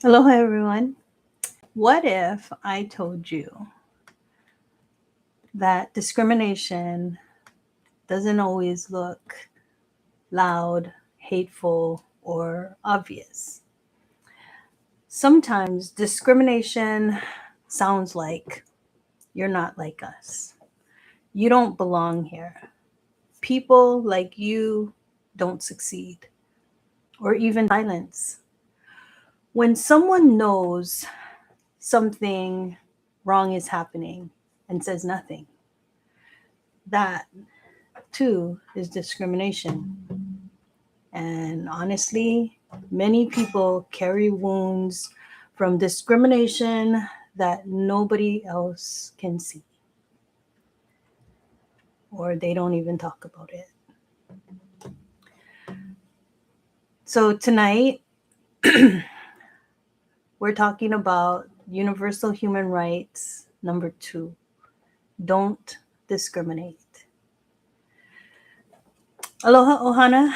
Aloha, everyone. What if I told you that discrimination doesn't always look loud, hateful, or obvious? Sometimes discrimination sounds like you're not like us. You don't belong here. People like you don't succeed, or even silence. When someone knows something wrong is happening and says nothing, that too is discrimination. And honestly, many people carry wounds from discrimination that nobody else can see, or they don't even talk about it. So tonight, we're talking about universal human rights number 2. Don't discriminate. Aloha, Ohana.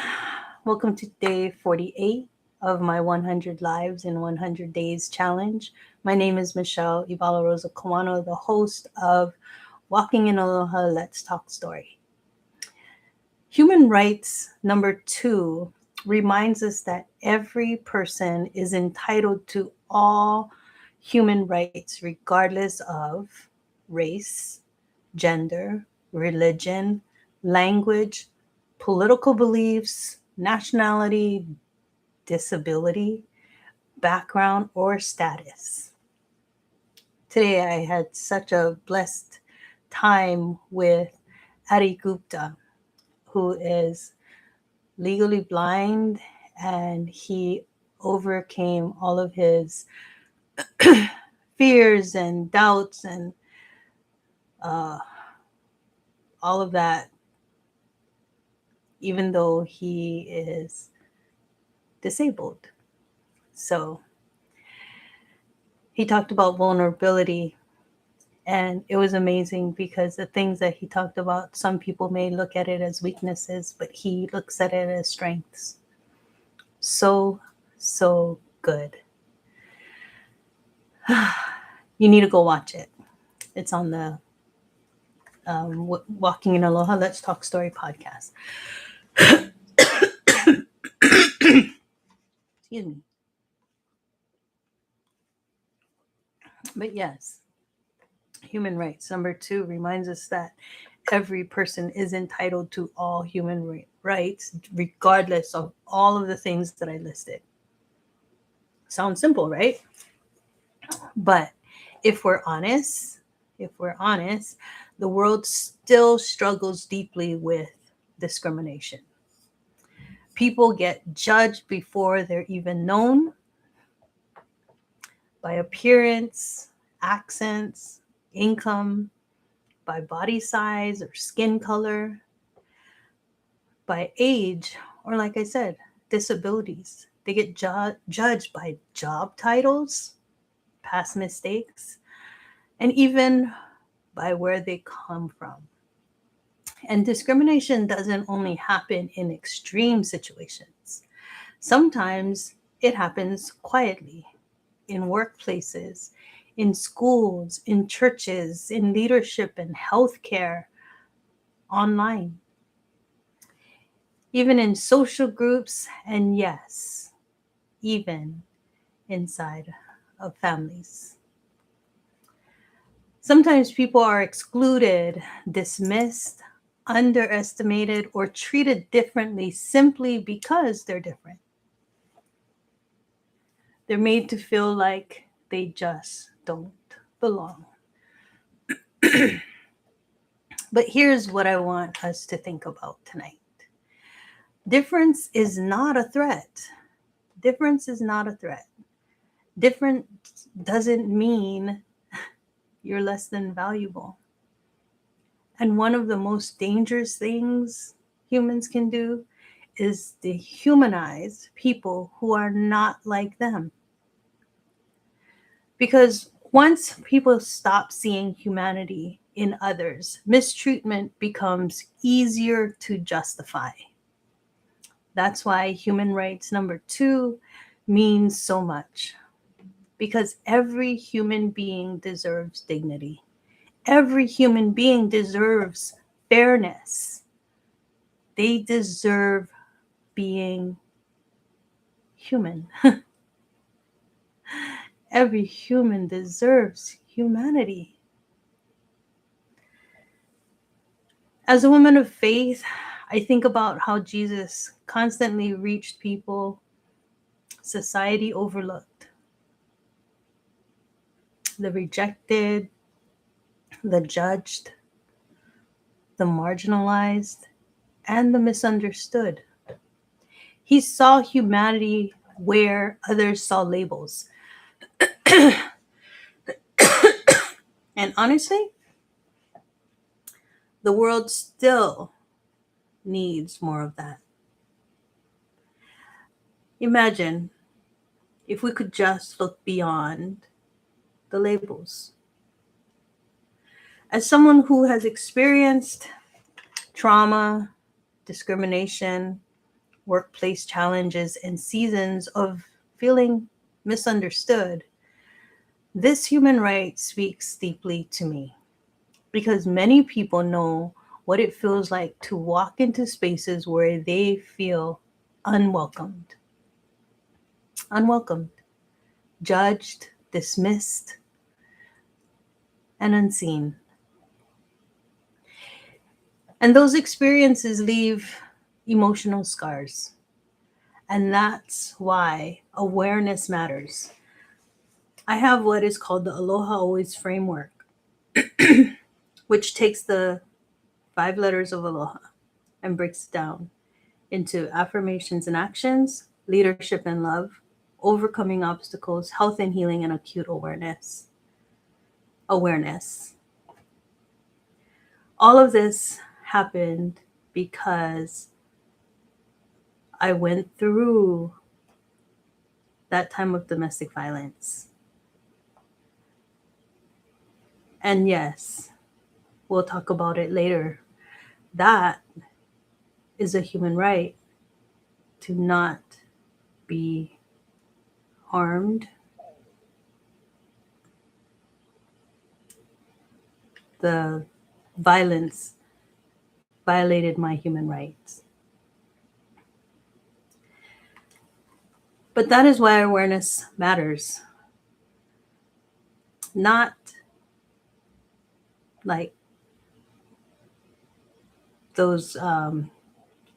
Welcome to day 48 of my 100 Lives in 100 Days challenge. My name is Michelle Ibala Rosa Kawano, the host of Walking in Aloha, Let's Talk Story. Human rights number 2 reminds us that every person is entitled to all human rights, regardless of race, gender, religion, language, political beliefs, nationality, disability, background, or status. Today, I had such a blessed time with Ari Gupta, who is legally blind, and he overcame all of his fears and doubts and uh, all of that, even though he is disabled. So he talked about vulnerability, and it was amazing because the things that he talked about, some people may look at it as weaknesses, but he looks at it as strengths. So, so good. You need to go watch it. It's on the Walking in Aloha, Let's Talk Story podcast. Excuse me. But yes, human rights number 2 reminds us that every person is entitled to all human rights, regardless of all of the things that I listed. Sounds simple, right? But if we're honest, the world still struggles deeply with discrimination. People get judged before they're even known by appearance, accents, income, by body size or skin color, by age, or like I said, disabilities. They get judged by job titles, past mistakes, and even by where they come from. And discrimination doesn't only happen in extreme situations. Sometimes it happens quietly in workplaces, in schools, in churches, in leadership and healthcare, online, even in social groups, and yes, even inside of families. Sometimes people are excluded, dismissed, underestimated, or treated differently simply because they're different. They're made to feel like they just don't belong. But here's what I want us to think about tonight. Difference is not a threat. Difference is not a threat. Different doesn't mean you're less than valuable. And one of the most dangerous things humans can do is dehumanize people who are not like them. Because once people stop seeing humanity in others, mistreatment becomes easier to justify. That's why human rights number 2 means so much. because every human being deserves dignity. Every human being deserves fairness. They deserve being human. Every human deserves humanity. As a woman of faith, I think about how Jesus constantly reached people society overlooked, the rejected, the judged, the marginalized, and the misunderstood. He saw humanity where others saw labels. And honestly, the world still needs more of that. Imagine if we could just look beyond the labels. As someone who has experienced trauma, discrimination, workplace challenges, and seasons of feeling misunderstood, this human right speaks deeply to me because many people know what it feels like to walk into spaces where they feel unwelcomed, judged, dismissed, and unseen. And those experiences leave emotional scars. And that's why awareness matters. I have what is called the ALOHA Always framework, which takes the 5 letters of ALOHA and breaks it down into affirmations and actions, leadership and love, overcoming obstacles, health and healing, and acute awareness. All of this happened because I went through that time of domestic violence. And yes, we'll talk about it later. That is a human right to not be harmed. The violence violated my human rights. But that is why awareness matters. Not like those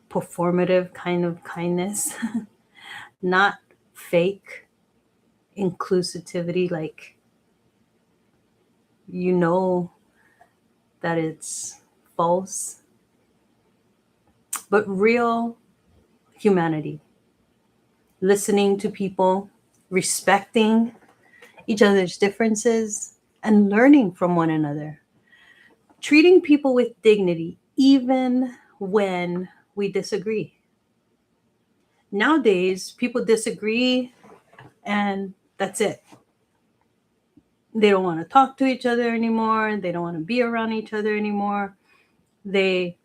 performative kind of kindness, not fake inclusivity, like you know that it's false, but real humanity. Listening to people, respecting each other's differences, and learning from one another. Treating people with dignity, even when we disagree. Nowadays, people disagree and that's it. They don't want to talk to each other anymore. They don't want to be around each other anymore. They,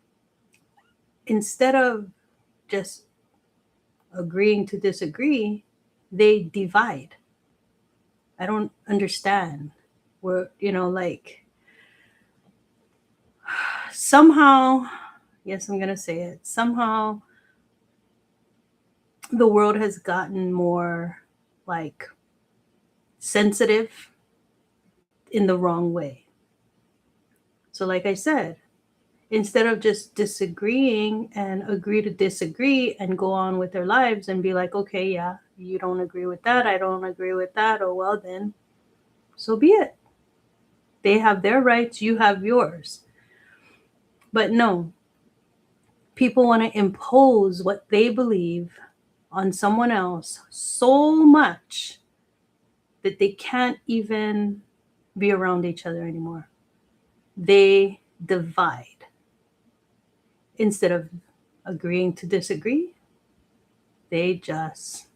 instead of just agreeing to disagree, they divide. I don't understand. We're, like somehow, yes, I'm going to say it, somehow the world has gotten more like sensitive in the wrong way. So like I said, instead of just disagreeing and agree to disagree and go on with their lives and be like, okay, yeah, you don't agree with that, I don't agree with that, oh well then, so be it. They have their rights, you have yours. But no, people want to impose what they believe on someone else so much that they can't even be around each other anymore. They divide. Instead of agreeing to disagree, they just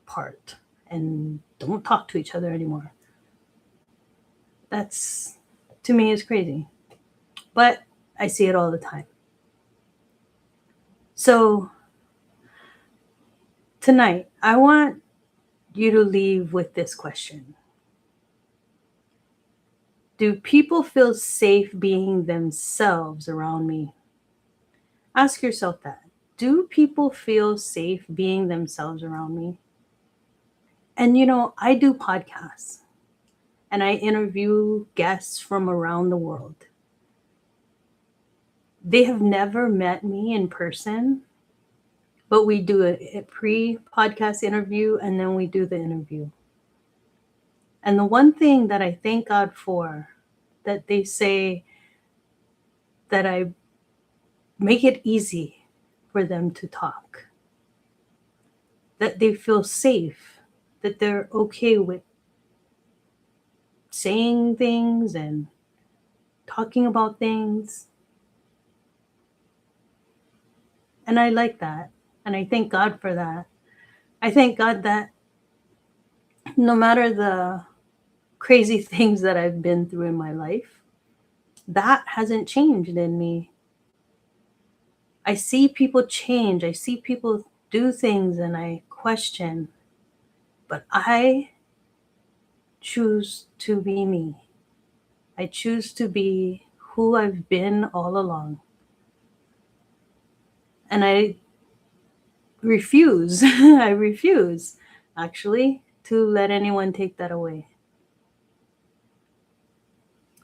part and don't talk to each other anymore. That's, to me, is crazy. But I see it all the time. So tonight, I want you to leave with this question. Do people feel safe being themselves around me? Ask yourself that. Do people feel safe being themselves around me? And I do podcasts and I interview guests from around the world. They have never met me in person, but we do a pre-podcast interview and then we do the interview. And the one thing that I thank God for, that they say that I make it easy for them to talk, that they feel safe, that they're okay with saying things and talking about things. And I like that. And I thank God for that. I thank God that no matter the crazy things that I've been through in my life, that hasn't changed in me. I see people change. I see people do things and I question. But I choose to be me. I choose to be who I've been all along. And I refuse, I refuse actually to let anyone take that away.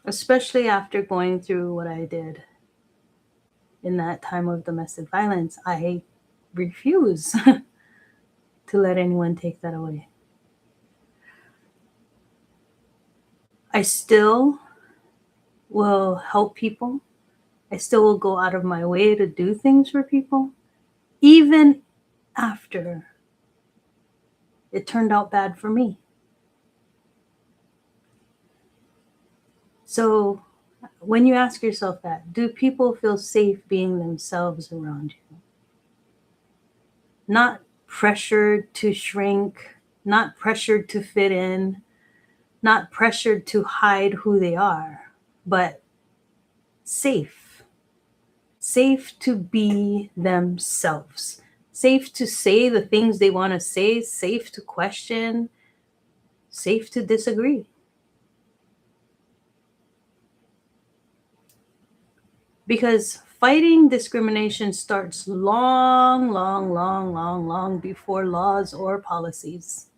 Especially after going through what I did in that time of domestic violence, I refuse to let anyone take that away. I still will help people. I still will go out of my way to do things for people, even after it turned out bad for me. So when you ask yourself that, do people feel safe being themselves around you? Not pressured to shrink, not pressured to fit in, not pressured to hide who they are, but safe. Safe to be themselves. Safe to say the things they want to say, safe to question, safe to disagree. Because fighting discrimination starts long, long, long, long, long before laws or policies.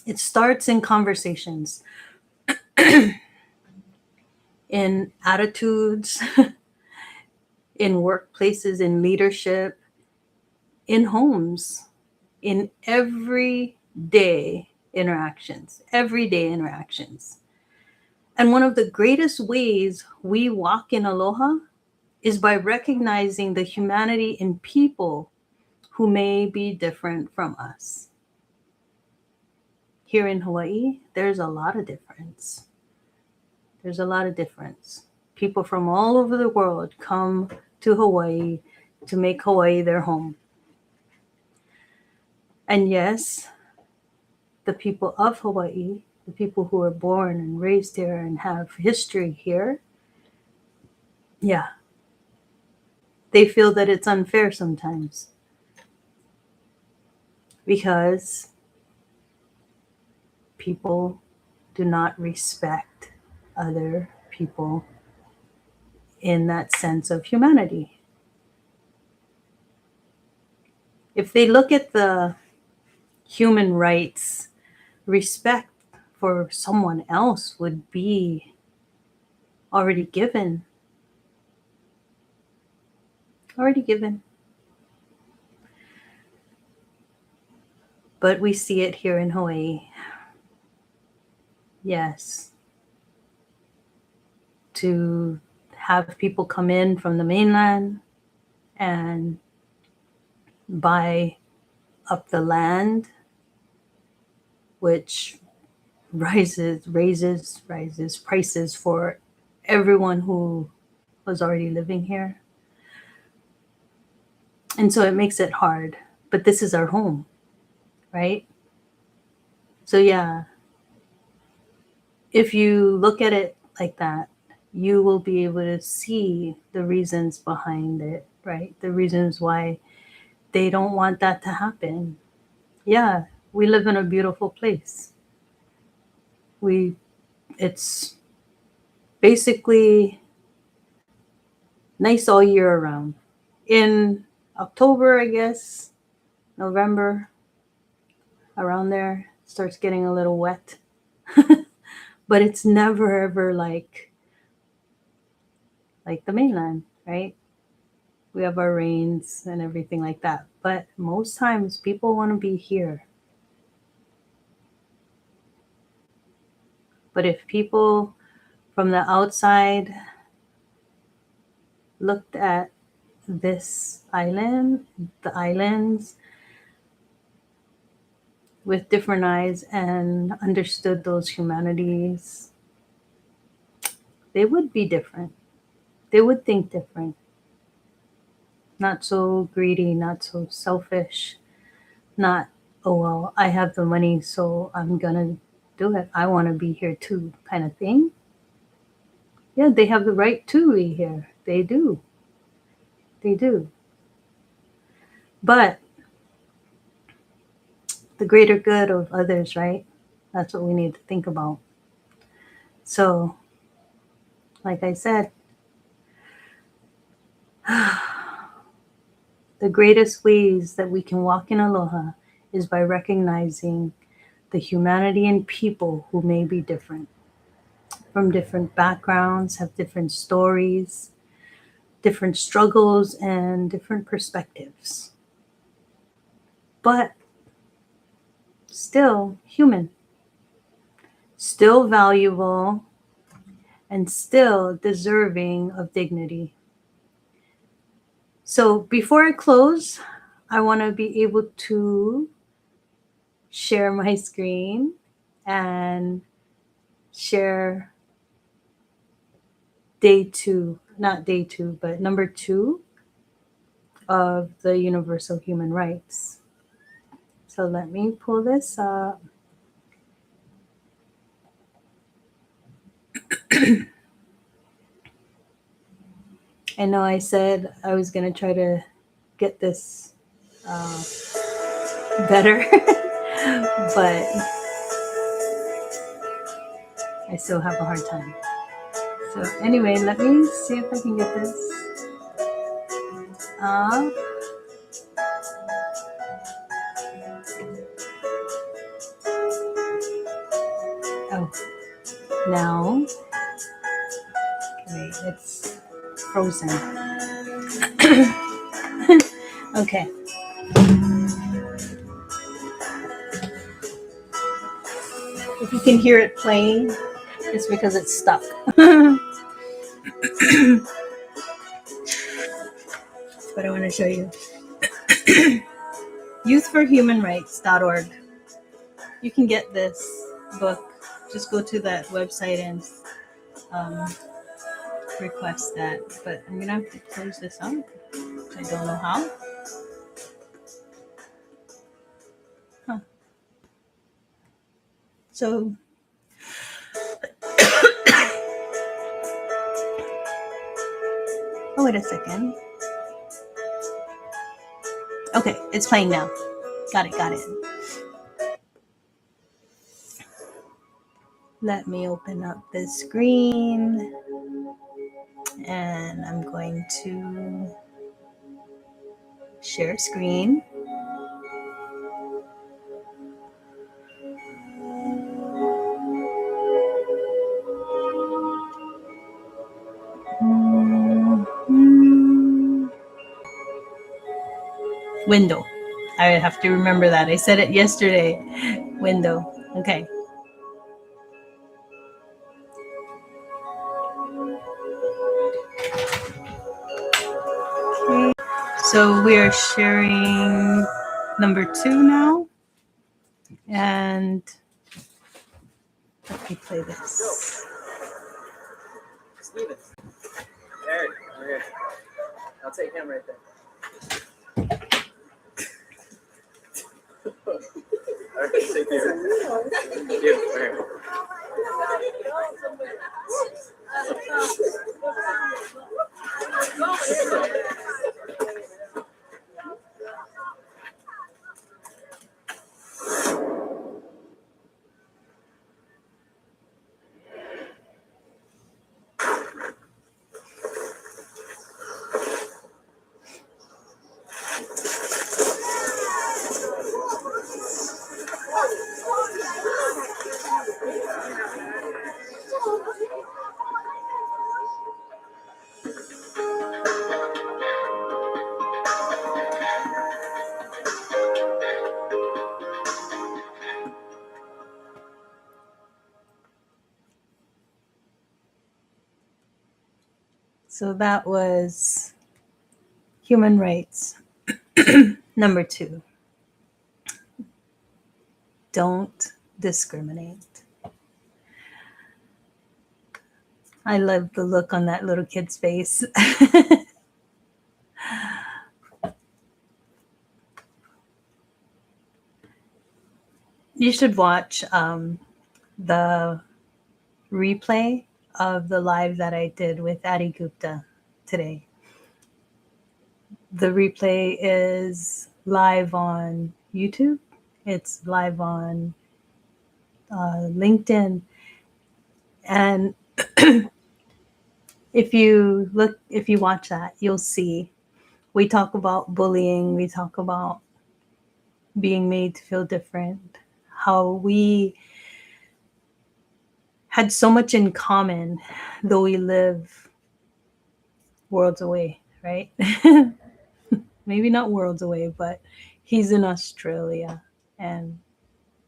It starts in conversations, in attitudes, in workplaces, in leadership, in homes, in everyday interactions. And one of the greatest ways we walk in aloha is by recognizing the humanity in people who may be different from us. Here in Hawaii, there's a lot of difference. People from all over the world come to Hawaii to make Hawaii their home. And yes, the people of Hawaii, the people who are born and raised here and have history here, yeah, they feel that it's unfair sometimes because people do not respect other people in that sense of humanity. If they look at the human rights, respect for someone else would be already given. But we see it here in Hawaii. Yes. To have people come in from the mainland and buy up the land, which raises prices for everyone who was already living here. And so it makes it hard. But this is our home, right? So yeah, if you look at it like that, you will be able to see the reasons behind it, right? The reasons why they don't want that to happen. Yeah, we live in a beautiful place. It's basically nice all year around. In October, I guess, November, around there, starts getting a little wet. But it's never ever like the mainland, right? We have our rains and everything like that. But most times people want to be here. But if people from the outside looked at this island, the islands, with different eyes and understood those humanities, they would be different. They would think different. Not so greedy, not so selfish, not, oh, well, I have the money, so I'm gonna do it. I want to be here too, kind of thing. Yeah, they have the right to be here. They do. They do. But the greater good of others, right? That's what we need to think about. So, like I said, the greatest ways that we can walk in aloha is by recognizing the humanity in people who may be different, from different backgrounds, have different stories, different struggles, and different perspectives. But still human, still valuable, and still deserving of dignity. So before I close, I want to be able to share my screen and share day two, not day two, but number two of the Universal Human Rights. So let me pull this up. I know I said I was going to try to get this better, but I still have a hard time. So anyway, let me see if I can get this. Oh, now, wait, it's frozen. Okay. If you can hear it playing, it's because it's stuck. But I want to show you. youthforhumanrights.org. You can get this book. Just go to that website and request that. But I'm going to have to close this out. I don't know how. Huh. So, oh, wait a second. Okay, it's playing now. Got it. Let me open up this screen. And I'm going to share screen. Window. I have to remember that. I said it yesterday. Window. Okay. Okay. So we are sharing number 2 now. And let me play this. Steven. Aaron, over here. I'll take him right there. All right, take care. You, over here. So that was human rights. Number 2, don't discriminate. I love the look on that little kid's face. You should watch the replay of the live that I did with Adi Gupta today. The replay is live on YouTube. It's live on LinkedIn. And if you watch that, you'll see we talk about bullying. We talk about being made to feel different, how we had so much in common, though we live worlds away, right? Maybe not worlds away, but he's in Australia and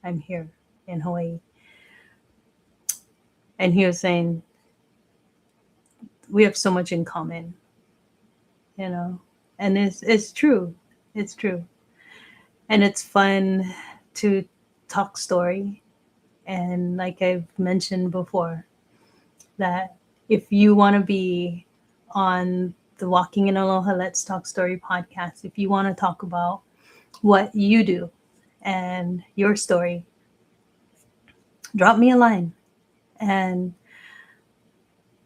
I'm here in Hawaii. And he was saying, we have so much in common, you know, and it's true. It's true. And it's fun to talk story. And like I've mentioned before, that if you want to be on the Walking in Aloha Let's Talk Story podcast, if you want to talk about what you do and your story, drop me a line and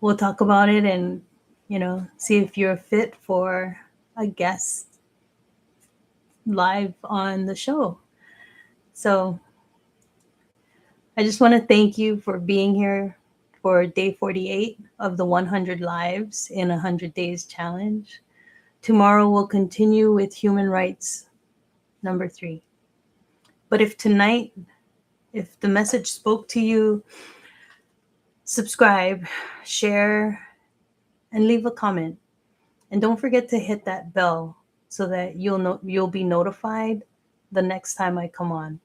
we'll talk about it and, you know, see if you're fit for a guest live on the show. So I just want to thank you for being here for day 48 of the 100 Lives in 100 Days challenge. Tomorrow we'll continue with human rights number 3. But if tonight, if the message spoke to you, subscribe, share, and leave a comment. And don't forget to hit that bell so that you'll be notified the next time I come on.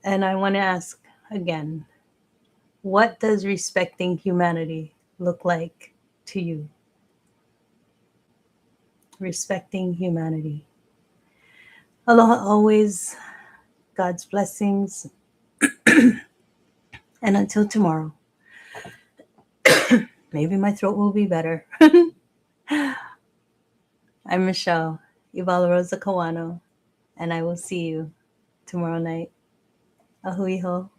And I want to ask again, what does respecting humanity look like to you? Respecting humanity. Aloha always, God's blessings. And until tomorrow, maybe my throat will be better. I'm Michelle, Ivala Rosa Kawano, and I will see you tomorrow night. Ahuiho.